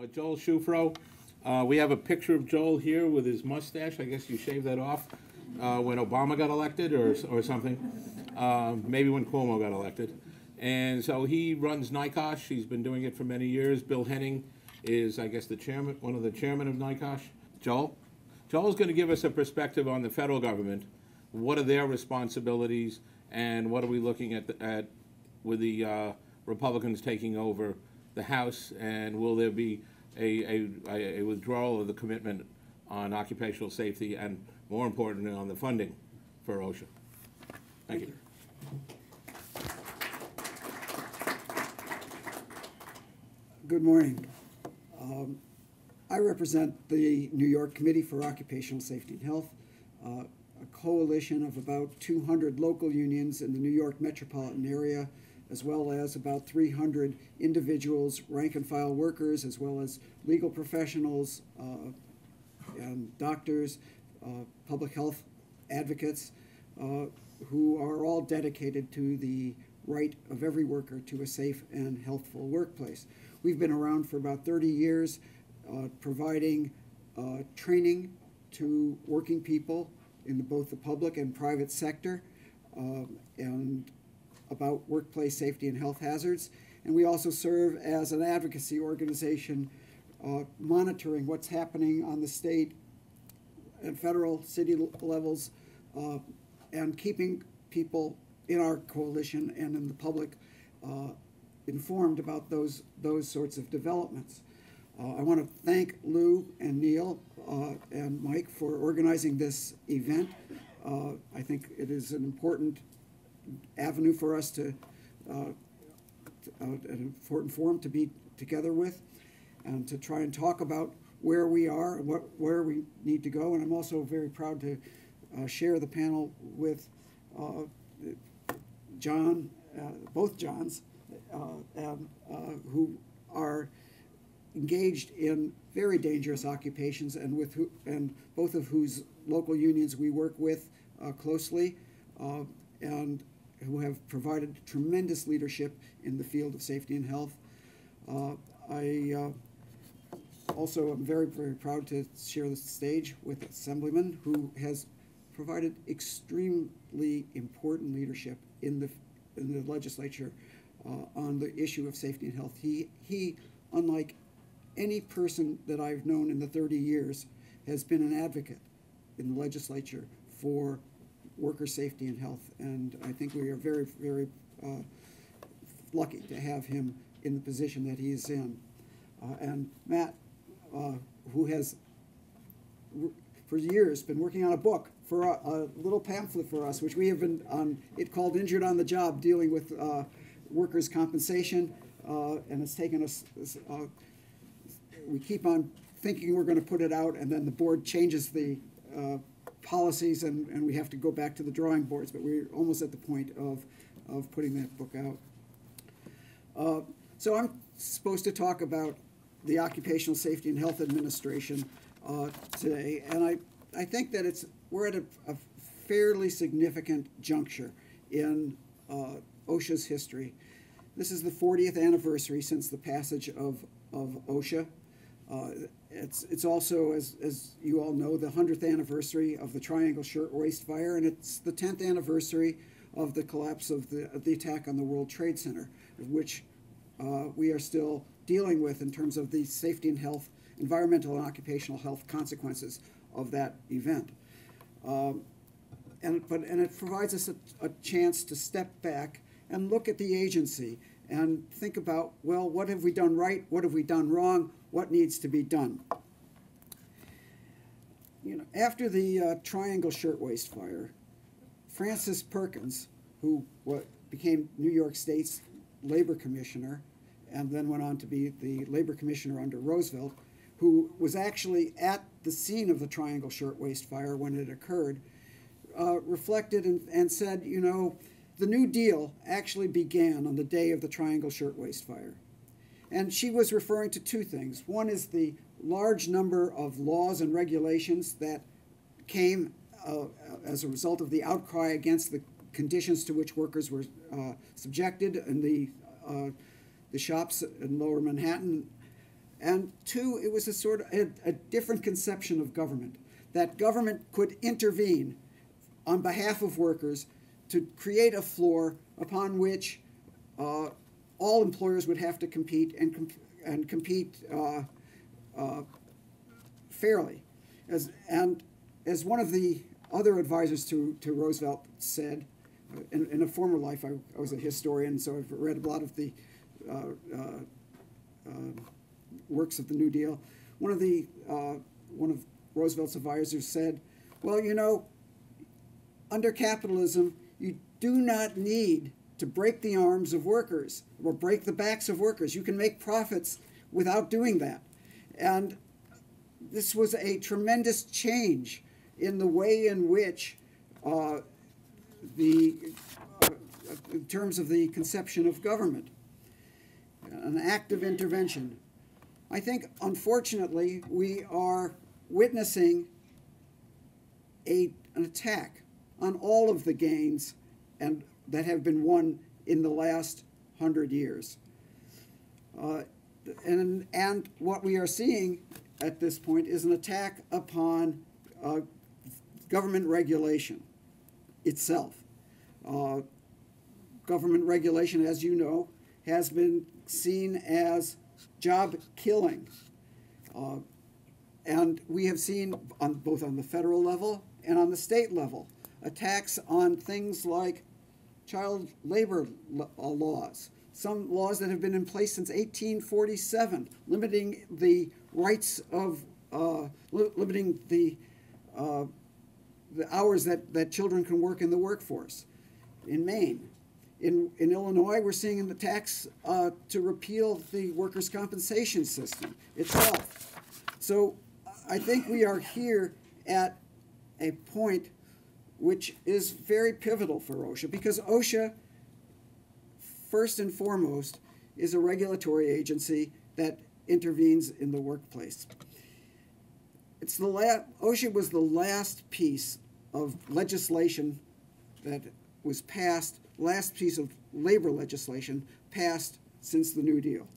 Joel Shufro. We have a picture of Joel here with his mustache. I guess you shaved that off when Obama got elected or something. Maybe when Cuomo got elected. And so he runs NICOSH. He's been doing it for many years. Bill Henning is, I guess, the chairman, one of the chairmen of NICOSH. Joel? Joel's going to give us a perspective on the federal government. What are their responsibilities, and what are we looking at with the Republicans taking over the House, and will there be a withdrawal of the commitment on occupational safety and, more importantly, on the funding for OSHA? Thank you. Good morning. I represent the New York Committee for Occupational Safety and Health, a coalition of about 200 local unions in the New York metropolitan area, as well as about 300 individuals, rank and file workers, as well as legal professionals and doctors, public health advocates, who are all dedicated to the right of every worker to a safe and healthful workplace. We've been around for about 30 years, providing training to working people in both the public and private sector, and about workplace safety and health hazards. And we also serve as an advocacy organization, monitoring what's happening on the state and federal, city levels, and keeping people in our coalition and in the public informed about those sorts of developments. I want to thank Lou and Neil and Mike for organizing this event. I think it is an important avenue for us to, an important forum to be together with, and to try and talk about where we are and where we need to go. And I'm also very proud to share the panel with John, both Johns, who are engaged in very dangerous occupations, and both of whose local unions we work with closely, and who have provided tremendous leadership in the field of safety and health. I also am very, very proud to share the stage with Assemblyman, who has provided extremely important leadership in the legislature on the issue of safety and health. He, unlike any person that I've known in the 30 years, has been an advocate in the legislature for worker safety and health. And I think we are very, very lucky to have him in the position that he is in. And Matt, who has for years been working on a book, for a little pamphlet for us, which we have been it called Injured on the Job, dealing with workers' compensation, and it's taken us, we keep on thinking we're going to put it out, and then the board changes the policies, and we have to go back to the drawing boards, but we're almost at the point of putting that book out. So I'm supposed to talk about the Occupational Safety and Health Administration today, and I think that we're at a fairly significant juncture in OSHA's history. This is the 40th anniversary since the passage of OSHA. It's also, as you all know, the 100th anniversary of the Triangle Shirtwaist Fire, and it's the 10th anniversary of the collapse of the attack on the World Trade Center, which we are still dealing with in terms of the safety and health, environmental and occupational health consequences of that event. And it provides us a chance to step back and look at the agency and think about, well, what have we done right? What have we done wrong? What needs to be done? You know, after the Triangle Shirtwaist Fire, Francis Perkins, who became New York State's labor commissioner and then went on to be the labor commissioner under Roosevelt, who was actually at the scene of the Triangle Shirtwaist Fire when it occurred, reflected and said, you know, the New Deal actually began on the day of the Triangle Shirtwaist Fire. And she was referring to two things. One is the large number of laws and regulations that came as a result of the outcry against the conditions to which workers were subjected in the shops in Lower Manhattan, And two, it was a sort of a different conception of government, that government could intervene on behalf of workers to create a floor upon which all employers would have to compete and compete fairly. As one of the other advisors to Roosevelt said, in a former life, I was a historian, so I've read a lot of the works of the New Deal. One of Roosevelt's advisors said, well, you know, under capitalism, you do not need to break the arms of workers or break the backs of workers. You can make profits without doing that. And this was a tremendous change in the way in which in terms of the conception of government, an active intervention. I think, unfortunately, we are witnessing an attack on all of the gains and that have been won in the last 100 years. And what we are seeing at this point is an attack upon government regulation itself. Government regulation, as you know, has been seen as job killing. And we have seen, both on the federal level and on the state level, attacks on things like child labor laws, some laws that have been in place since 1847, limiting the rights of, limiting the hours that children can work in the workforce. In Maine, in Illinois, we're seeing an attacks to repeal the workers' compensation system itself. So I think we are here at a point which is very pivotal for OSHA, because OSHA, first and foremost, is a regulatory agency that intervenes in the workplace. OSHA was the last piece of legislation that was passed, last piece of labor legislation passed since the New Deal.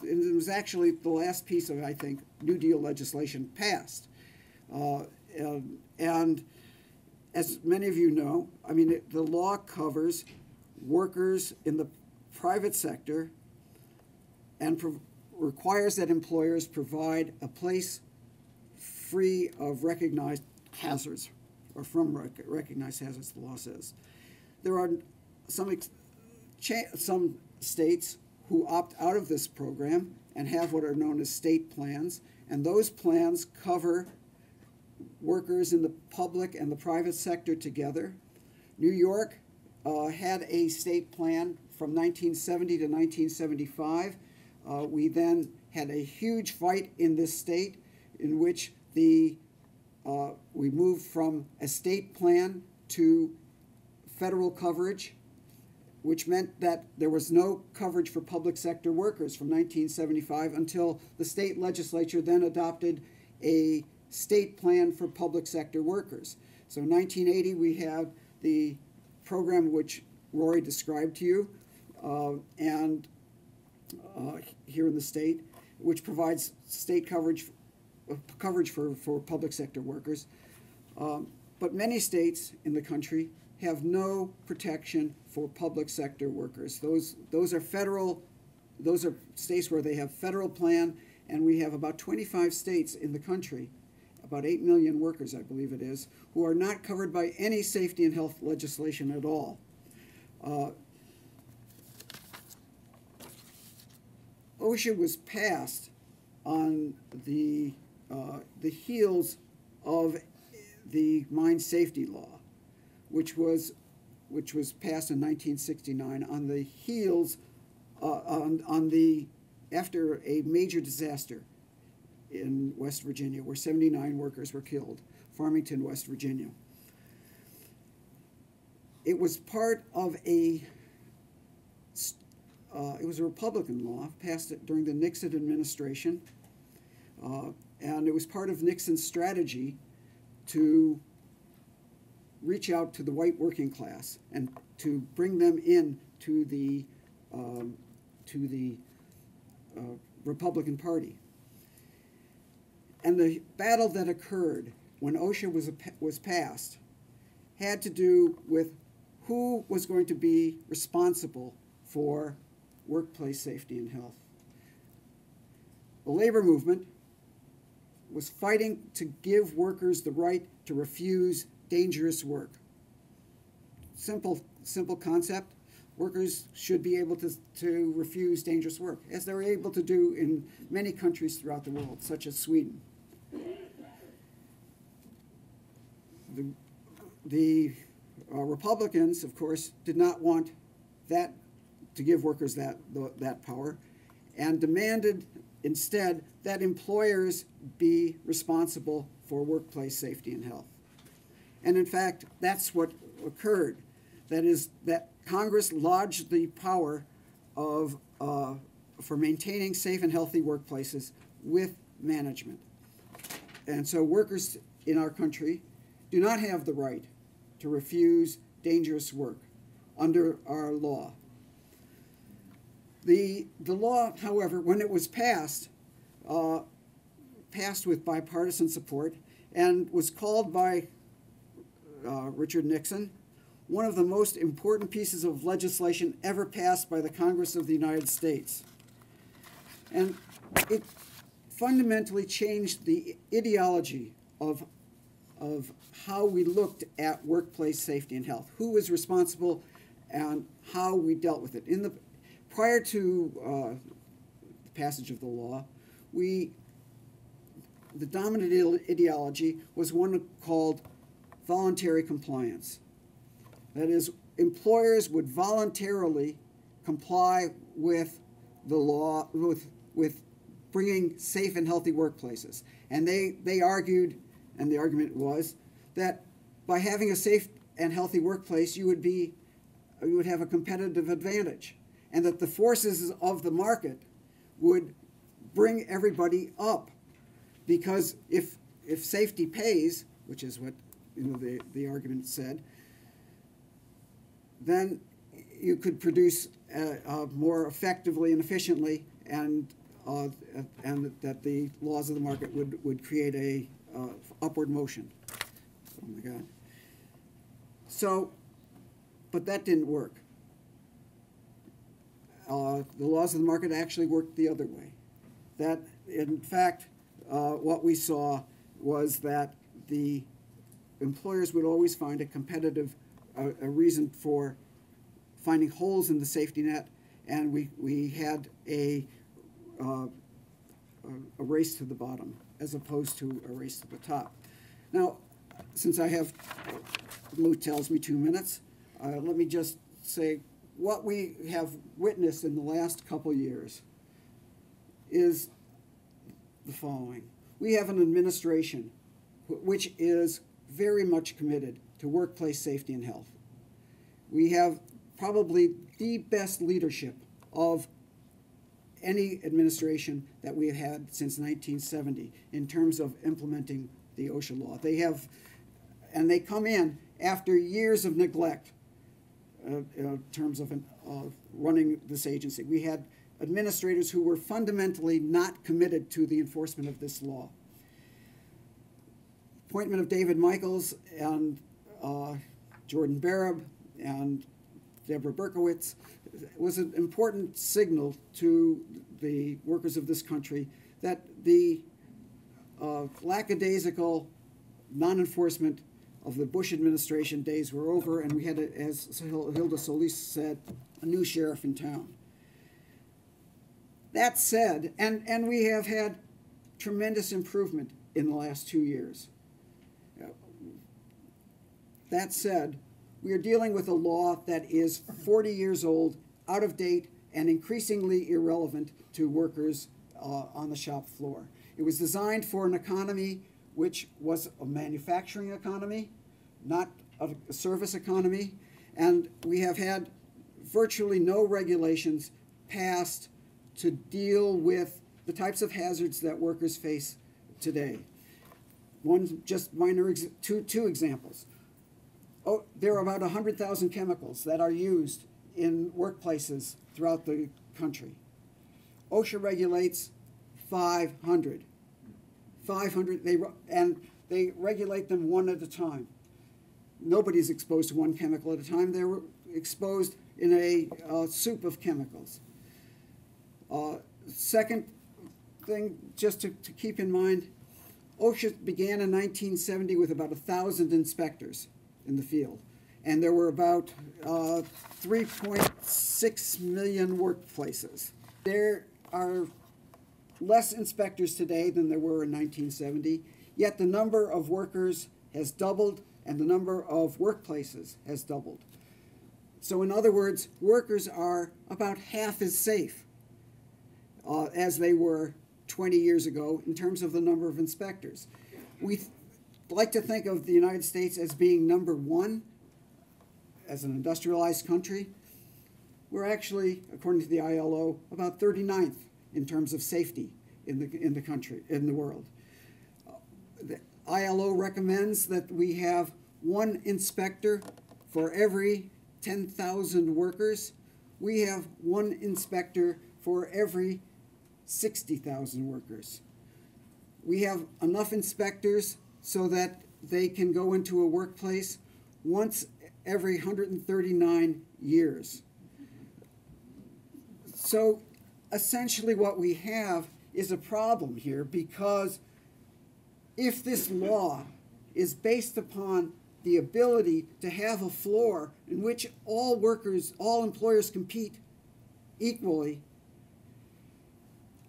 It was actually the last piece of, I think, New Deal legislation passed. And as many of you know, I mean, the law covers workers in the private sector and requires that employers provide a place free of recognized hazards, or from recognized hazards, the law says. There are some states who opt out of this program and have what are known as state plans, and those plans cover workers in the public and the private sector together. New York had a state plan from 1970 to 1975. We then had a huge fight in this state in which we moved from a state plan to federal coverage, which meant that there was no coverage for public sector workers from 1975 until the state legislature then adopted a state plan for public sector workers. So in 1980, we had the program which Rory described to you, and here in the state, which provides state coverage for public sector workers. But many states in the country have no protection for public sector workers. Those are states where they have federal plan, and we have about 25 states in the country, about 8 million workers, I believe it is, who are not covered by any safety and health legislation at all. OSHA was passed on the heels of the mine safety law, which was passed in 1969 on the heels after a major disaster in West Virginia, where 79 workers were killed, Farmington, West Virginia. It was part of it was a Republican law passed during the Nixon administration, and it was part of Nixon's strategy to reach out to the white working class and to bring them in to the Republican Party. And the battle that occurred when OSHA was passed had to do with who was going to be responsible for workplace safety and health. The labor movement was fighting to give workers the right to refuse dangerous work. Simple concept. Workers should be able to refuse dangerous work, as they're able to do in many countries throughout the world, such as Sweden. The Republicans, of course, did not want that to give workers that power, and demanded instead that employers be responsible for workplace safety and health. And in fact, that's what occurred. That is, that Congress lodged the power of, for maintaining safe and healthy workplaces with management. And so workers in our country do not have the right to refuse dangerous work under our law. The law, however, when it was passed, passed with bipartisan support and was called by Richard Nixon one of the most important pieces of legislation ever passed by the Congress of the United States. And it fundamentally changed the ideology of how we looked at workplace safety and health, who was responsible and how we dealt with it. Prior to the passage of the law, the dominant ideology was one called voluntary compliance. That is, employers would voluntarily comply with the law, with bringing safe and healthy workplaces. And they argued, and the argument was, that by having a safe and healthy workplace, you would have a competitive advantage, and that the forces of the market would bring everybody up, because if safety pays, which is what the argument said, then you could produce more effectively and efficiently, and that the laws of the market would create a upward motion. Oh my God. So, but that didn't work. The laws of the market actually worked the other way. That, in fact, what we saw was that the employers would always find a reason for finding holes in the safety net, and we had a race to the bottom as opposed to a race to the top. Now, since I have, Moot tells me 2 minutes, let me just say what we have witnessed in the last couple years is the following. We have an administration which is very much committed to workplace safety and health. We have probably the best leadership of any administration that we have had since 1970 in terms of implementing the OSHA law. And they come in after years of neglect in terms of running this agency. We had administrators who were fundamentally not committed to the enforcement of this law. Appointment of David Michaels and Jordan Barab and Deborah Berkowitz was an important signal to the workers of this country that the lackadaisical non-enforcement of the Bush administration days were over, and we had, as Hilda Solis said, a new sheriff in town. That said, and we have had tremendous improvement in the last 2 years. That said, we are dealing with a law that is 40 years old, out of date, and increasingly irrelevant to workers on the shop floor. It was designed for an economy which was a manufacturing economy, not a service economy, and we have had virtually no regulations passed to deal with the types of hazards that workers face today. One just minor, two examples. Oh, there are about 100,000 chemicals that are used in workplaces throughout the country. OSHA regulates 500. 500, and they regulate them one at a time. Nobody's exposed to one chemical at a time. They're exposed in a soup of chemicals. Second thing, just to keep in mind, OSHA began in 1970 with about 1,000 inspectors in the field. And there were about 3.6 million workplaces. There are less inspectors today than there were in 1970, yet the number of workers has doubled and the number of workplaces has doubled. So in other words, workers are about half as safe as they were 20 years ago in terms of the number of inspectors. We like to think of the United States as being number one as an industrialized country. We're actually, according to the ILO, about 39th in terms of safety in the country, in the world. The ILO recommends that we have one inspector for every 10,000 workers. We have one inspector for every 60,000 workers. We have enough inspectors so that they can go into a workplace once every 139 years. So essentially what we have is a problem here, because if this law is based upon the ability to have a floor in which all workers, all employers compete equally,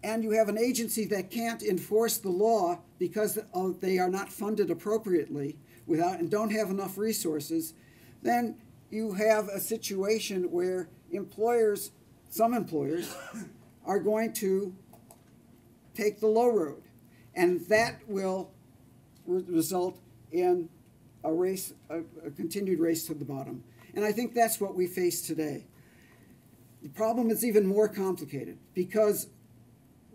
and you have an agency that can't enforce the law because they are not funded appropriately and don't have enough resources, then you have a situation where some employers, are going to take the low road. And that will result in a continued race to the bottom. And I think that's what we face today. The problem is even more complicated because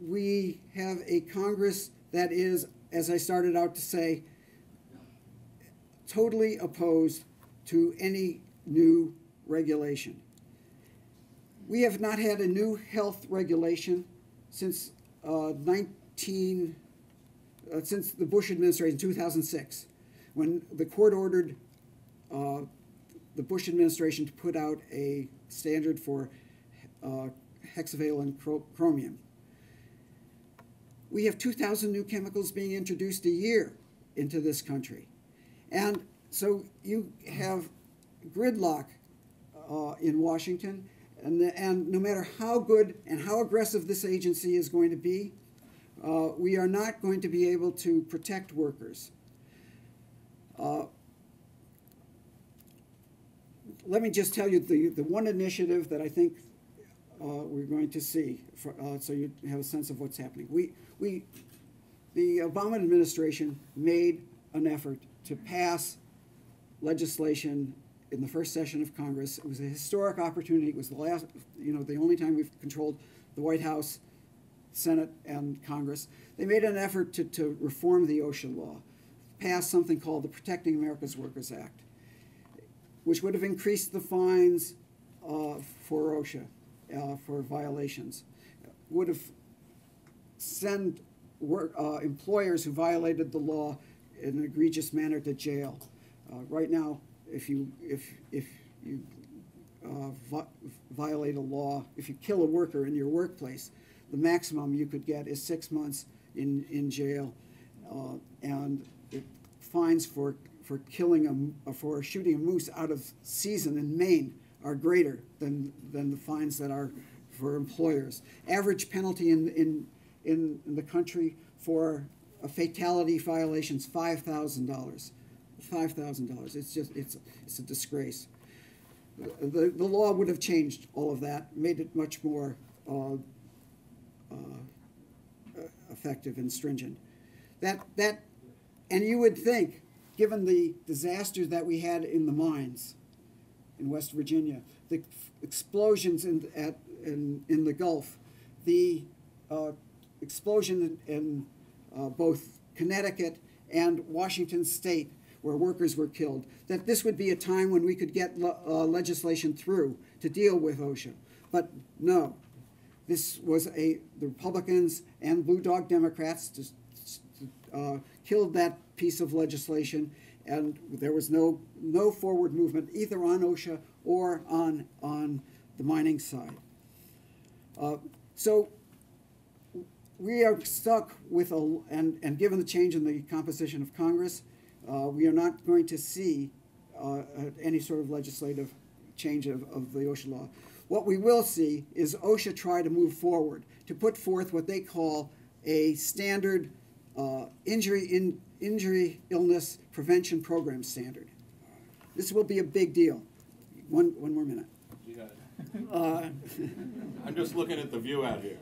we have a Congress that is, as I started out to say, totally opposed to any new regulation. We have not had a new health regulation since since the Bush administration, 2006, when the court ordered the Bush administration to put out a standard for hexavalent chromium. We have 2,000 new chemicals being introduced a year into this country. And so you have gridlock in Washington, and no matter how good and how aggressive this agency is going to be, we are not going to be able to protect workers. Let me just tell you the one initiative that I think we're going to see, so you have a sense of what's happening. The Obama administration made an effort to pass legislation in the first session of Congress. It was a historic opportunity. It was the only time we've controlled the White House, Senate, and Congress. They made an effort to reform the OSHA law, pass something called the Protecting America's Workers Act, which would have increased the fines for OSHA for violations, would have sent employers who violated the law in an egregious manner to jail. Right now, if you violate a law, if you kill a worker in your workplace, the maximum you could get is 6 months in jail, and the fines for shooting a moose out of season in Maine are greater than the fines that are for employers. Average penalty in the country for a fatality violation is $5,000. $5,000. It's a disgrace. The law would have changed all of that, made it much more effective and stringent. And you would think, given the disasters that we had in the mines in West Virginia, the explosions in the Gulf, the explosion in both Connecticut and Washington State, where workers were killed, that this would be a time when we could get legislation through to deal with OSHA. But no, this was the Republicans and Blue Dog Democrats killed that piece of legislation, and there was no forward movement either on OSHA or on the mining side. So we are stuck with and given the change in the composition of Congress, we are not going to see any sort of legislative change of the OSHA law. What we will see is OSHA try to move forward to put forth what they call a standard injury illness prevention program standard. This will be a big deal. One more minute. You got it. I'm just looking at the view out here.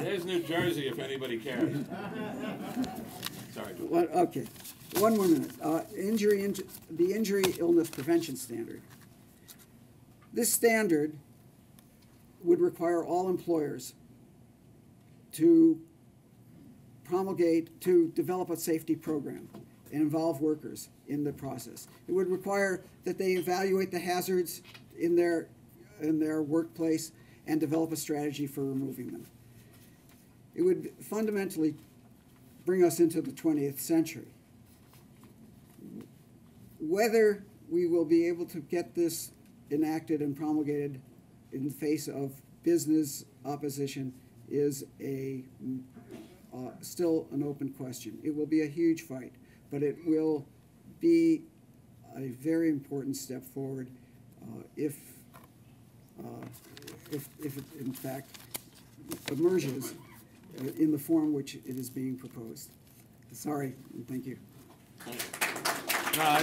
There's New Jersey, if anybody cares. Sorry. Okay, one more minute. The injury illness prevention standard. This standard would require all employers to develop a safety program and involve workers in the process. It would require that they evaluate the hazards in their workplace and develop a strategy for removing them. It would fundamentally bring us into the 20th century. Whether we will be able to get this enacted and promulgated in the face of business opposition is still an open question. It will be a huge fight, but it will be a very important step forward if it in fact emerges in the form which it is being proposed. Sorry, and thank you. No,